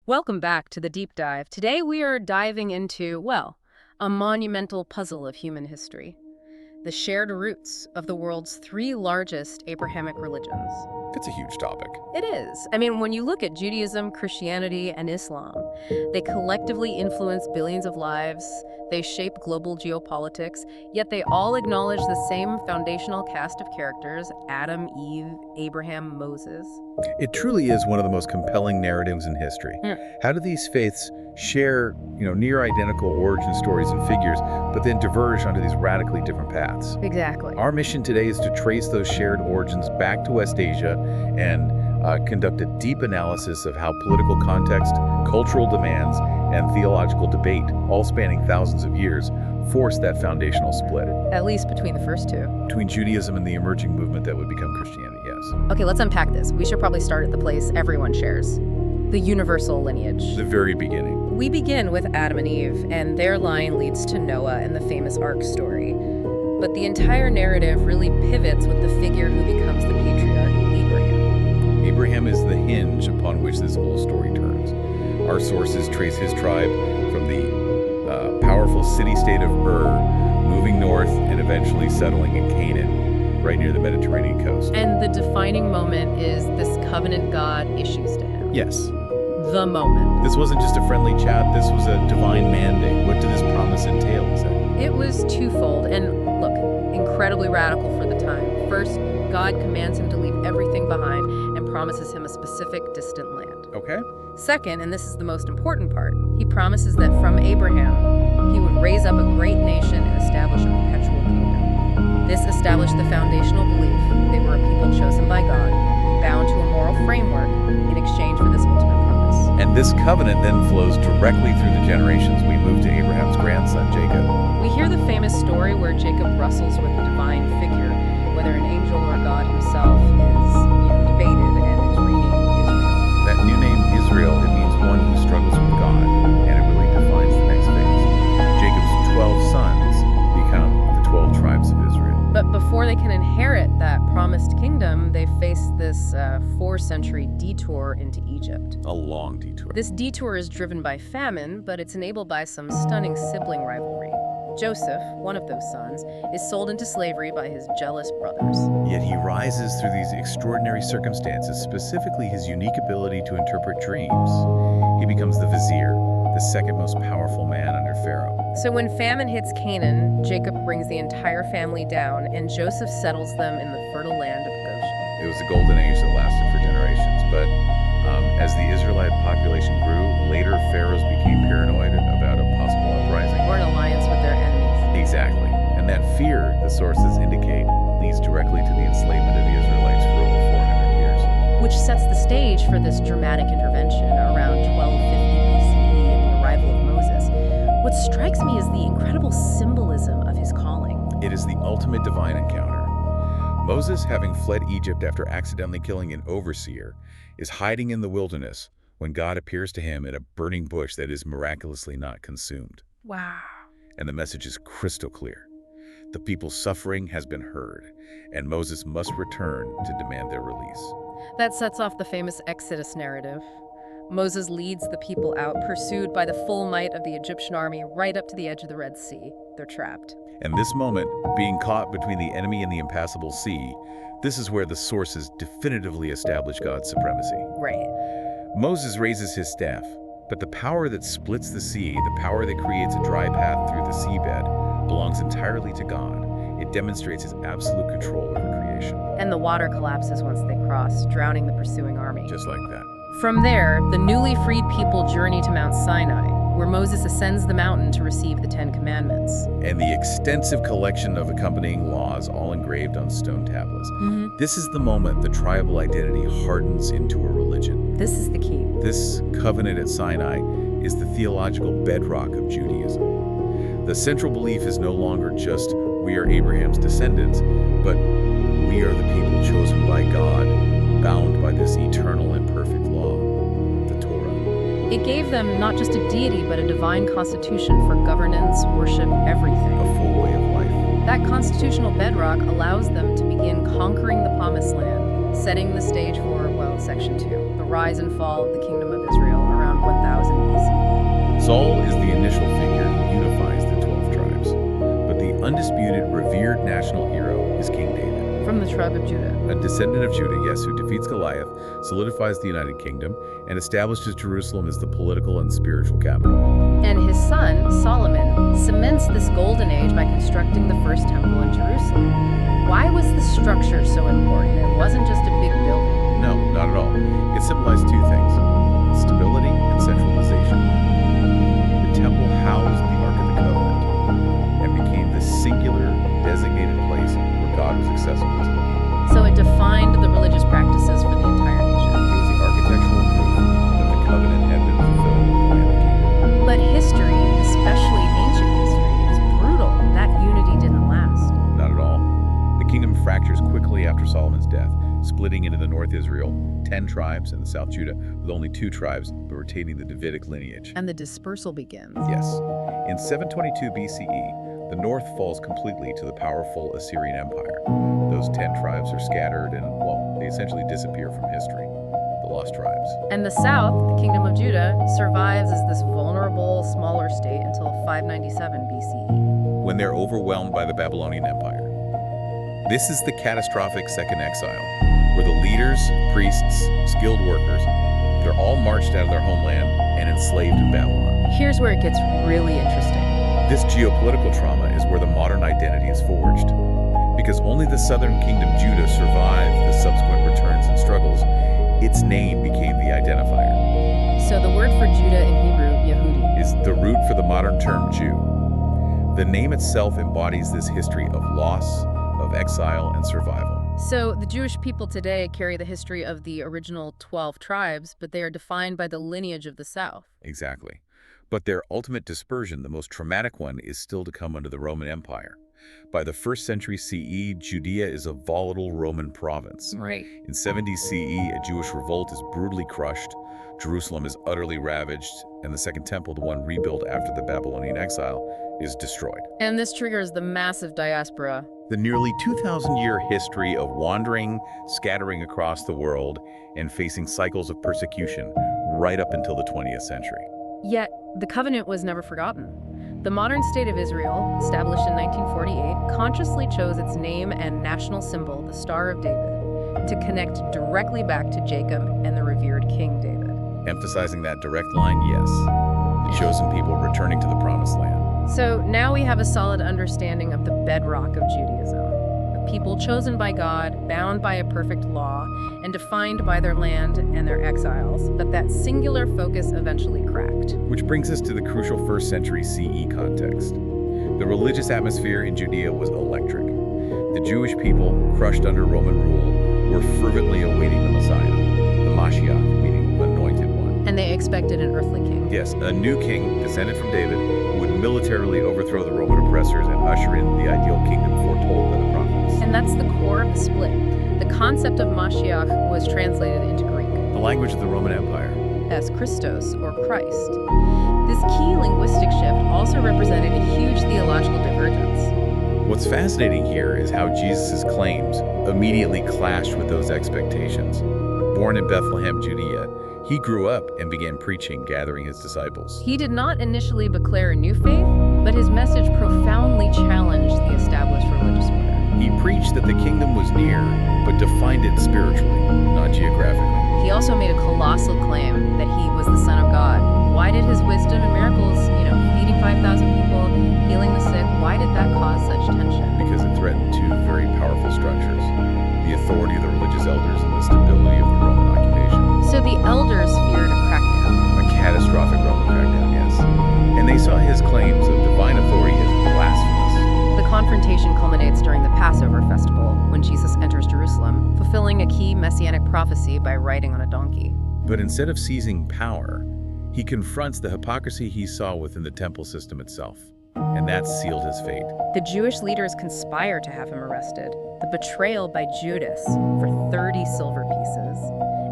Welcome back to the deep dive. Today we are diving into, well, a monumental puzzle of human history. The shared roots of the world's three largest Abrahamic religions. It's a huge topic. It is. I mean, when you look at Judaism, Christianity, and Islam, they collectively influence billions of lives, they shape global geopolitics, yet they all acknowledge the same foundational cast of characters: Adam, Eve, Abraham, Moses. It truly is one of the most compelling narratives in history. How do these faiths share, near identical origin stories and figures, but then diverge onto these radically different paths? Exactly. Our mission today is to trace those shared origins back to West Asia and conduct a deep analysis of how political context, cultural demands, and theological debate, all spanning thousands of years, forced that foundational split. At least between the first two. Between Judaism and the emerging movement that would become Christianity, yes. Okay, let's unpack this. We should probably start at the place everyone shares: the universal lineage. The very beginning. We begin with Adam and Eve, and their line leads to Noah and the famous Ark story. But the entire narrative really pivots with the figure who becomes the patriarch, Abraham. Abraham is the hinge upon which this whole story turns. Our sources trace his tribe from the powerful city-state of Ur, moving north and eventually settling in Canaan, right near the Mediterranean coast. And the defining moment is this covenant God issues to him. Yes. The moment. This wasn't just a friendly chat, this was a divine mandate. What did this promise entail, is that? It was twofold, and look, incredibly radical for the time. First, God commands him to leave everything behind and promises him a specific distant land. Okay. Second, and this is the most important part, he promises that from Abraham, he would raise up a great nation and establish a perpetual kingdom. This established the foundational belief they were a people chosen by God, bound to a moral framework in exchange for this ultimate promise. And this covenant then flows directly through the generations. We move to Abraham's grandson, Jacob. We hear the famous story where Jacob wrestles with a divine figure, whether an angel or God himself is debated, and is renamed Israel. That new name, Israel, it means one who struggles with God, and it really defines the next phase. Jacob's 12 sons become the 12 tribes of Israel. But before they can inherit that promised kingdom, they face this 4-century detour into Egypt. A long detour. This detour is driven by famine, but it's enabled by some stunning sibling rivalry. Joseph, one of those sons, is sold into slavery by his jealous brothers. Yet he rises through these extraordinary circumstances, specifically his unique ability to interpret dreams. He becomes the vizier, the second most powerful man under Pharaoh. So when famine hits Canaan, Jacob brings the entire family down, and Joseph settles them in the fertile land of Goshen. It was a golden age that lasted for generations, but as the Israelite population grew, later pharaohs became paranoid about a possible uprising. Or an alliance with their enemies. Exactly. And that fear, the sources indicate, leads directly to the enslavement of the Israelites for over 400 years. Which sets the stage for this dramatic intervention around 1250 BCE and the arrival of Moses. What strikes me is the incredible symbolism of his calling. It is the ultimate divine encounter. Moses, having fled Egypt after accidentally killing an overseer, is hiding in the wilderness when God appears to him in a burning bush that is miraculously not consumed. Wow. And the message is crystal clear. The people's suffering has been heard, and Moses must return to demand their release. That sets off the famous Exodus narrative. Moses leads the people out, pursued by the full might of the Egyptian army, right up to the edge of the Red Sea. They're trapped. And this moment, being caught between the enemy and the impassable sea, this is where the sources definitively establish God's supremacy. Right. Moses raises his staff, but the power that splits the sea, the power that creates a dry path through the seabed, belongs entirely to God. It demonstrates his absolute control over creation. And the water collapses once they cross, drowning the pursuing army. Just like that. From there, the newly freed people journey to Mount Sinai, where Moses ascends the mountain to receive the 10 Commandments. And the extensive collection of accompanying laws, all engraved on stone tablets. This is the moment the tribal identity hardens into a religion. This is the key. This covenant at Sinai is the theological bedrock of Judaism. The central belief is no longer just we are Abraham's descendants, but we are the people chosen by God, bound by this eternal and perfect law, the Torah. It gave them not just a deity, but a divine constitution for governance, worship, everything. A full way of life. That constitutional bedrock allows them to begin conquering the Promised Land, setting the stage for, well, Section 2, the rise and fall of the Kingdom of Israel around 1000 undisputed, revered national hero is King David. From the tribe of Judah. A descendant of Judah, yes, who defeats Goliath, solidifies the United Kingdom, and establishes Jerusalem as the political and spiritual capital. And his son, Solomon, cements this golden age by constructing the first temple in Jerusalem. Why was the structure so important? It wasn't just a big building. No, not at all. It symbolized two things: stability and centralization. The temple housed the Ark of the Covenant and became the singular, designated place where God was accessible to. So it defined the religious practices for the entire nation. It was the architectural proof that the covenant had been fulfilled with the land of Canaan. But history, especially ancient history, is brutal. That unity didn't last. Not at all. The kingdom fractures quickly after Solomon's death, splitting into the north Israel, 10 tribes, and the south Judah, with only 2 tribes, but retaining the Davidic lineage. And the dispersal begins. Yes. In 722 BCE, the north falls completely to the powerful Assyrian Empire. Those 10 tribes are scattered and, well, they essentially disappear from history. The lost tribes. And the south, the kingdom of Judah, survives as this vulnerable, smaller state until 597 BCE. When they're overwhelmed by the Babylonian Empire. This is the catastrophic second exile, where the leaders, priests, skilled workers, they're all marched out of their homeland and enslaved in Babylon. Here's where it gets really interesting. This geopolitical trauma is where the modern identity is forged. Because only the southern kingdom Judah survived the subsequent returns and struggles, its name became the identifier. So the word for Judah in Hebrew, Yehudi, is the root for the modern term Jew. The name itself embodies this history of loss, of exile, and survival. So the Jewish people today carry the history of the original 12 tribes, but they are defined by the lineage of the South. Exactly. But their ultimate dispersion, the most traumatic one, is still to come under the Roman Empire. By the 1st century CE, Judea is a volatile Roman province. Right. In 70 CE, a Jewish revolt is brutally crushed, Jerusalem is utterly ravaged, and the Second Temple, the one rebuilt after the Babylonian exile, is destroyed. And this triggers the massive diaspora. The nearly 2,000-year history of wandering, scattering across the world, and facing cycles of persecution right up until the 20th century. Yet, the covenant was never forgotten. The modern state of Israel, established in 1948, consciously chose its name and national symbol, the Star of David, to connect directly back to Jacob and the revered King David. Emphasizing that direct line, yes. The chosen people returning to the Promised Land. So now we have a solid understanding of the bedrock of Judaism. A people chosen by God, bound by a perfect law, and defined by their land and their exiles, but that singular focus eventually cracked. Which brings us to the crucial 1st century CE context. The religious atmosphere in Judea was electric. The Jewish people, crushed under Roman rule, were fervently awaiting the Messiah, the Mashiach, meaning anointed one. And they expected an earthly king. Yes, a new king, descended from David, would militarily overthrow the Roman oppressors and usher in the ideal kingdom foretold by the prophets. And that's the core of the split. The concept of Mashiach was translated into Greek, The language of the Roman Empire. as Christos, or Christ. This key linguistic shift also represented a huge theological divergence. What's fascinating here is how Jesus' claims immediately clashed with those expectations. Born in Bethlehem, Judea, he grew up and began preaching, gathering his disciples. He did not initially declare a new faith, but his message profoundly challenged the established religious order. He preached that the kingdom was near, but defined it spiritually, not geographically. He also made a colossal claim that he was the Son of God. Why did his wisdom and miracles, feeding 5,000 people, healing the sick, why did that cause such tension? Because it threatened 2 very powerful structures: the authority of the religious elders and the stability of the Roman occupation. So the elders feared a crackdown. A catastrophic Roman crackdown, yes. And they saw his claims of divine authority as blasphemous. The confrontation culminates during the Passover festival, when Jesus enters Jerusalem, fulfilling a key messianic prophecy by riding on a donkey. But instead of seizing power, he confronts the hypocrisy he saw within the temple system itself. And that sealed his fate. The Jewish leaders conspire to have him arrested. The betrayal by Judas for 30 silver pieces,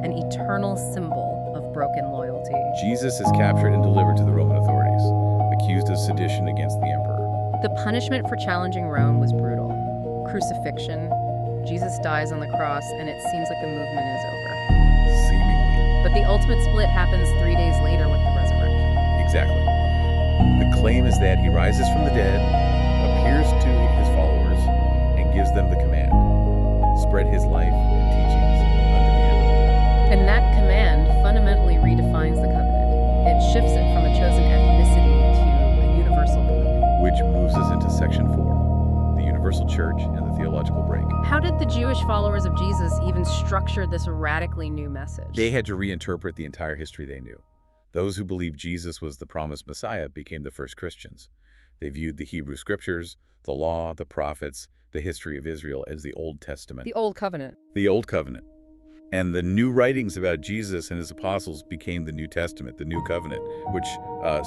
an eternal symbol of broken loyalty. Jesus is captured and delivered to the Roman authorities, accused of sedition against the emperor. The punishment for challenging Rome was brutal. Crucifixion, Jesus dies on the cross, and it seems like the movement is over. Seemingly. But the ultimate split happens 3 days later with the resurrection. Exactly. The claim is that he rises from the dead, appears to gives them the command: spread his life and teachings unto the end of the world. And that command fundamentally redefines the covenant. It shifts it from a chosen ethnicity to a universal belief. Which moves us into section 4, the universal church and the theological break. How did the Jewish followers of Jesus even structure this radically new message? They had to reinterpret the entire history they knew. Those who believed Jesus was the promised Messiah became the first Christians. They viewed the Hebrew scriptures, the law, the prophets, the history of Israel as the Old Testament. The Old Covenant. The Old Covenant. And the new writings about Jesus and his apostles became the New Testament, the New Covenant, which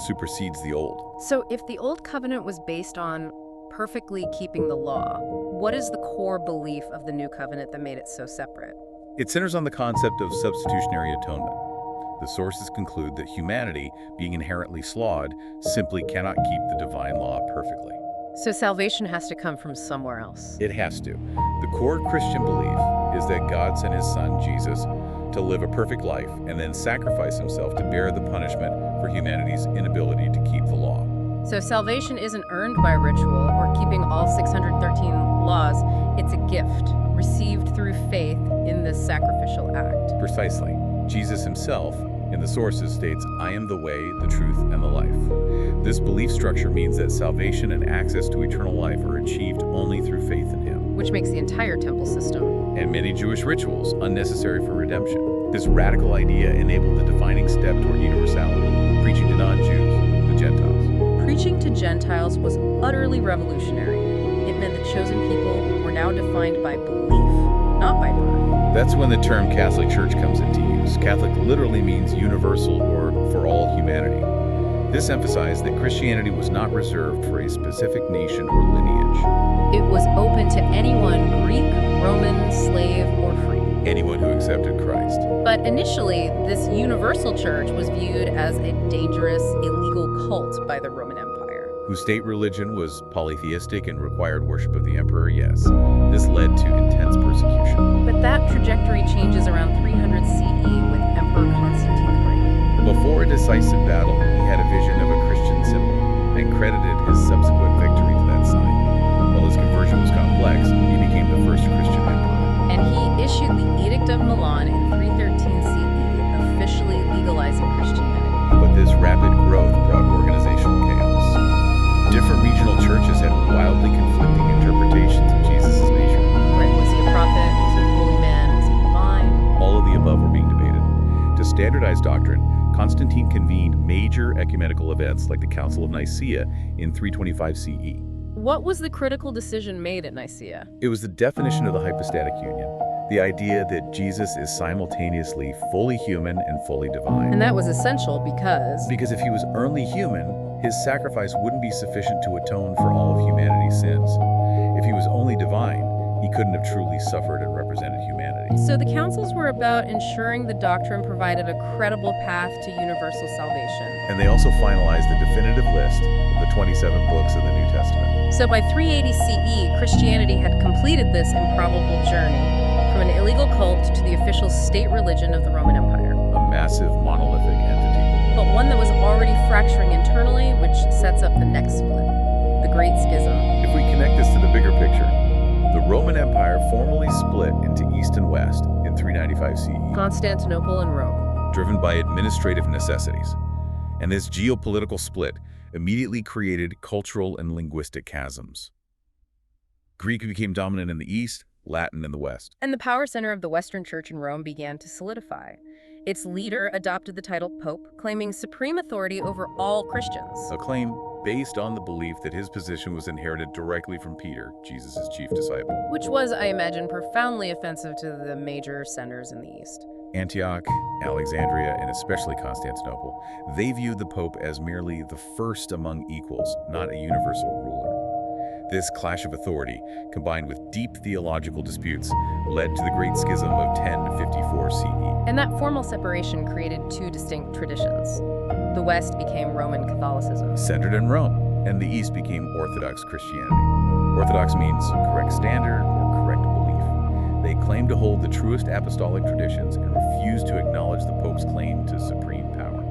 supersedes the Old. So if the Old Covenant was based on perfectly keeping the law, what is the core belief of the New Covenant that made it so separate? It centers on the concept of substitutionary atonement. The sources conclude that humanity, being inherently flawed, simply cannot keep the divine law perfectly. So salvation has to come from somewhere else. It has to. The core Christian belief is that God sent his son, Jesus, to live a perfect life and then sacrifice himself to bear the punishment for humanity's inability to keep the law. So salvation isn't earned by ritual or keeping all 613 laws. It's a gift received through faith in this sacrificial act. Precisely. Jesus himself, in the sources, states, "I am the way, the truth, and the life." This belief structure means that salvation and access to eternal life are achieved only through faith in him. Which makes the entire temple system and many Jewish rituals unnecessary for redemption. This radical idea enabled the defining step toward universality, preaching to non-Jews, the Gentiles. Preaching to Gentiles was utterly revolutionary. It meant that chosen people were now defined by belief, not by birth. That's when the term Catholic Church comes into use. Catholic literally means universal or for all humanity. This emphasized that Christianity was not reserved for a specific nation or lineage. It was open to anyone, Greek, Roman, slave, or free. Anyone who accepted Christ. But initially, this universal church was viewed as a dangerous, illegal cult by the Roman Empire. Whose state religion was polytheistic and required worship of the emperor, yes. This led to intense persecution. But that trajectory changes around 300 CE with Emperor Constantine the Great. Before a decisive battle, he had a vision of a Christian symbol and credited his subsequent victory to that sign. While his conversion was complex, he became the first Christian emperor. And he issued the Edict of Milan in 313 CE, officially legalizing Christianity. But this rapid growth brought organizational chaos. Different regional churches had wildly conflicting interpretations of Jesus' nature. Right, was he a prophet? Was he a holy man? Was he divine? All of the above were being debated. To standardize doctrine, Constantine convened major ecumenical events like the Council of Nicaea in 325 CE. What was the critical decision made at Nicaea? It was the definition of the hypostatic union, the idea that Jesus is simultaneously fully human and fully divine. And that was essential because if he was only human, his sacrifice wouldn't be sufficient to atone for all of humanity's sins. If he was only divine, he couldn't have truly suffered and represented humanity. So the councils were about ensuring the doctrine provided a credible path to universal salvation. And they also finalized the definitive list of the 27 books of the New Testament. So by 380 CE, Christianity had completed this improbable journey from an illegal cult to the official state religion of the Roman Empire. A massive monolithic entity. But one that was already fracturing internally, which sets up the next split, the Great Schism. If we connect this to the bigger picture, the Roman Empire formally split into East and West in 395 CE. Constantinople and Rome. Driven by administrative necessities. And this geopolitical split immediately created cultural and linguistic chasms. Greek became dominant in the East, Latin in the West. And the power center of the Western Church in Rome began to solidify. Its leader adopted the title Pope, claiming supreme authority over all Christians. A claim based on the belief that his position was inherited directly from Peter, Jesus' chief disciple. Which was, I imagine, profoundly offensive to the major centers in the East. Antioch, Alexandria, and especially Constantinople, they viewed the Pope as merely the first among equals, not a universal ruler. This clash of authority, combined with deep theological disputes, led to the Great Schism of 1054 CE. And that formal separation created two distinct traditions. The West became Roman Catholicism, centered in Rome, and the East became Orthodox Christianity. Orthodox means correct standard or correct belief. They claim to hold the truest apostolic traditions and refuse to acknowledge the Pope's claim to supreme power.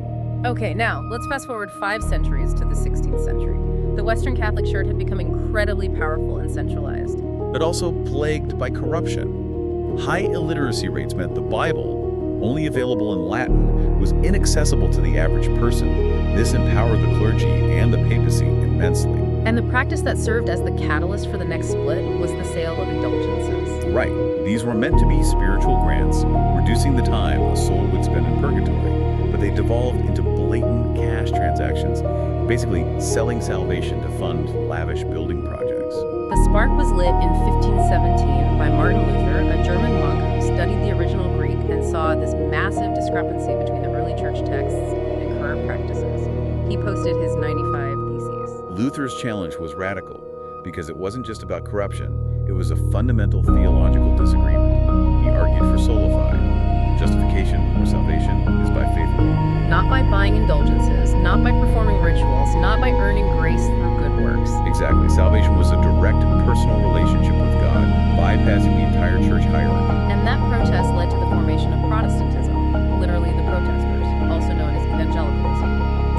Okay, now, let's fast forward 5 centuries to the 16th century. The Western Catholic Church had become incredibly powerful and centralized. but also plagued by corruption. High illiteracy rates meant the Bible, only available in Latin, was inaccessible to the average person. This empowered the clergy and the papacy immensely. And the practice that served as the catalyst for the next split was the sale of indulgences. Right. These were meant to be spiritual grants, reducing the time a soul would spend in purgatory, but they devolved into blatant cash transactions, basically selling salvation to fund lavish building projects. The spark was lit in 1517 by Martin Luther, a German monk who studied the original Greek and saw this massive discrepancy between the early church texts and current practices. He posted his 95 Theses. Luther's challenge was radical because it wasn't just about corruption, it was a fundamental theological disagreement. He argued for sola fide. Justification or salvation is by faith alone. Not by buying indulgences, not by performing rituals, not by earning grace through good works. Exactly. Salvation was a direct personal relationship with God, bypassing the entire church hierarchy. And that protest led to the formation of Protestantism, literally the protesters, also known as evangelicalism.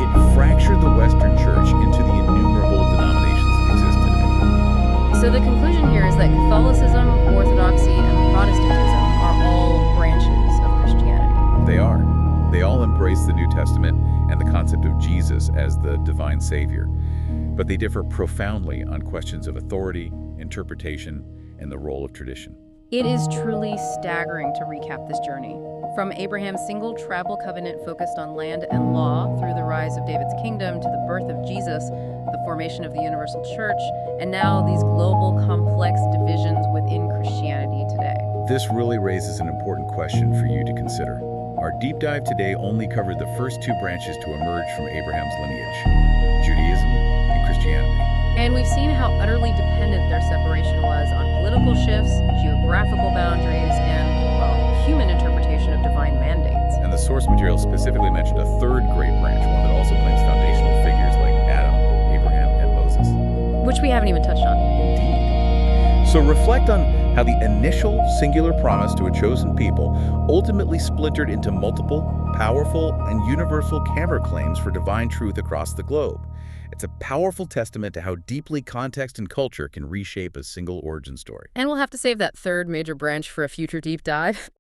It fractured the Western church into the innumerable denominations that exist today. So the conclusion here is that Catholicism, Orthodoxy, and Protestantism are all branches of Christianity. They are. They all embrace the New Testament and the concept of Jesus as the divine Savior. But they differ profoundly on questions of authority, interpretation, and the role of tradition. It is truly staggering to recap this journey. From Abraham's single tribal covenant focused on land and law, through the rise of David's kingdom to the birth of Jesus, the formation of the universal church, and now these global complex divisions within Christianity today. This really raises an important question for you to consider. Our deep dive today only covered the first two branches to emerge from Abraham's lineage, Judaism and Christianity. And we've seen how utterly dependent their separation was on political shifts, geographical boundaries, and, well, human interpretation of divine mandates. And the source material specifically mentioned a third great branch, one that also claims foundational figures like Adam, Abraham, and Moses. Which we haven't even touched on. Indeed. So reflect on how the initial singular promise to a chosen people ultimately splintered into multiple, powerful, and universal counterclaims for divine truth across the globe. It's a powerful testament to how deeply context and culture can reshape a single origin story. And we'll have to save that third major branch for a future deep dive.